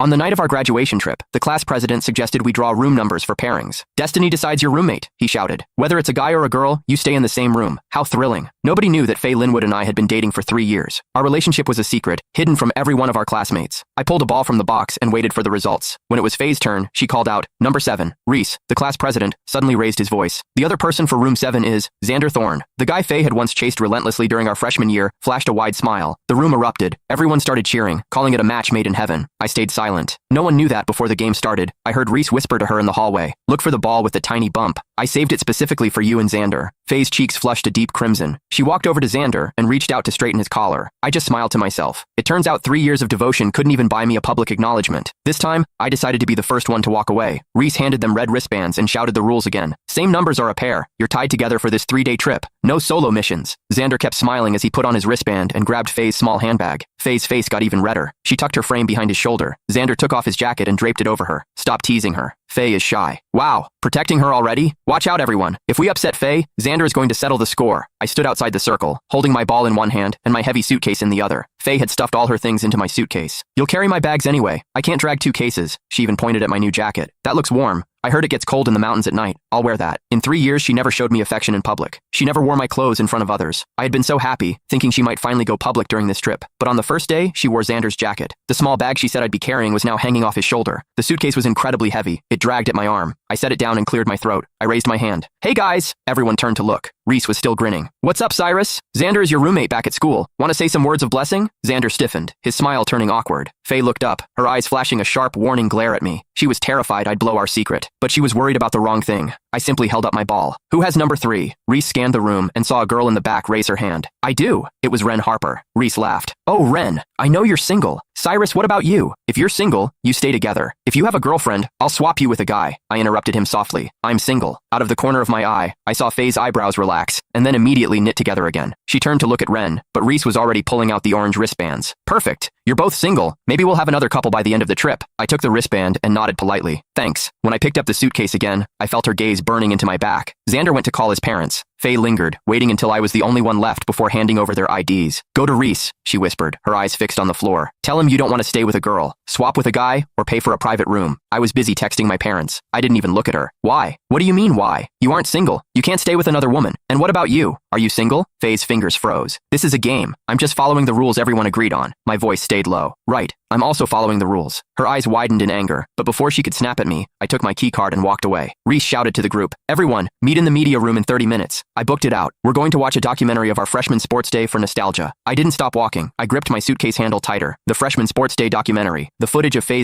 On the night of our graduation trip, the class president suggested we draw room numbers for pairings. Destiny decides your roommate, he shouted. Whether it's a guy or a girl, you stay in the same room. How thrilling. Nobody knew that Faye Linwood and I had been dating for 3 years. Our relationship was a secret, hidden from every one of our classmates. I pulled a ball from the box and waited for the results. When it was Faye's turn, she called out, "Number 7, Reese." The class president suddenly raised his voice. "The other person for room 7 is Xander Thorne." The guy Faye had once chased relentlessly during our freshman year flashed a wide smile. The room erupted. Everyone started cheering, calling it a match made in heaven. I stayed silent. No one knew that before the game started. I heard Reese whisper to her in the hallway, "Look for the ball with the tiny bump. I saved it specifically for you and Xander." Faye's cheeks flushed a deep crimson. She walked over to Xander and reached out to straighten his collar. I just smiled to myself. It turns out 3 years of devotion couldn't even buy me a public acknowledgement. This time, I decided to be the first one to walk away. Reese handed them red wristbands and shouted the rules again. "Same numbers are a pair. You're tied together for this 3-day trip. No solo missions." Xander kept smiling as he put on his wristband and grabbed Faye's small handbag. Faye's face got even redder. She tucked her frame behind his shoulder. Xander took off his jacket and draped it over her. "Stop teasing her. Faye is shy." "Wow, protecting her already? Watch out, everyone. If we upset Faye, Xander is going to settle the score." I stood outside the circle, holding my ball in one hand and my heavy suitcase in the other. Faye had stuffed all her things into my suitcase. "You'll carry my bags anyway. I can't drag 2 cases. She even pointed at my new jacket. "That looks warm. I heard it gets cold in the mountains at night. I'll wear that." In 3 years, she never showed me affection in public. She never wore my clothes in front of others. I had been so happy, thinking she might finally go public during this trip. But on the first day, she wore Xander's jacket. The small bag she said I'd be carrying was now hanging off his shoulder. The suitcase was incredibly heavy. It dragged at my arm. I set it down and cleared my throat. I raised my hand. "Hey guys!" Everyone turned to look. Reese was still grinning. "What's up, Cyrus? Xander is your roommate back at school. Want to say some words of blessing?" Xander stiffened, his smile turning awkward. Faye looked up, her eyes flashing a sharp, warning glare at me. She was terrified I'd blow our secret, but she was worried about the wrong thing. I simply held up my ball. "Who has number 3? Reese scanned the room and saw a girl in the back raise her hand. "I do." It was Ren Harper. Reese laughed. "Oh, Ren, I know you're single. Cyrus, what about you? If you're single, you stay together. If you have a girlfriend, I'll swap you with a guy." I interrupted him softly. "I'm single." Out of the corner of my eye, I saw Faye's eyebrows relax, and then immediately knit together again. She turned to look at Ren, but Reese was already pulling out the orange wristbands. "Perfect. You're both single. Maybe we'll have another couple by the end of the trip." I took the wristband and nodded politely. "Thanks." When I picked up the suitcase again, I felt her gaze burning into my back. Xander went to call his parents. Faye lingered, waiting until I was the only one left before handing over their IDs. "Go to Reese," she whispered, her eyes fixed on the floor. "Tell him you don't want to stay with a girl. Swap with a guy, or pay for a private room." I was busy texting my parents. I didn't even look at her. "Why? What do you mean, why? You aren't single. You can't stay with another woman. And what about you? Are you single?" Faye's fingers froze. "This is a game. I'm just following the rules everyone agreed on." My voice stayed low. "Right. I'm also following the rules." Her eyes widened in anger, but before she could snap at me, I took my keycard and walked away. Reese shouted to the group, "Everyone, meet in the media room in 30 minutes. I booked it out. We're going to watch a documentary of our freshman sports day for nostalgia." I didn't stop walking. I gripped my suitcase handle tighter. The freshman sports day documentary. The footage of Faye's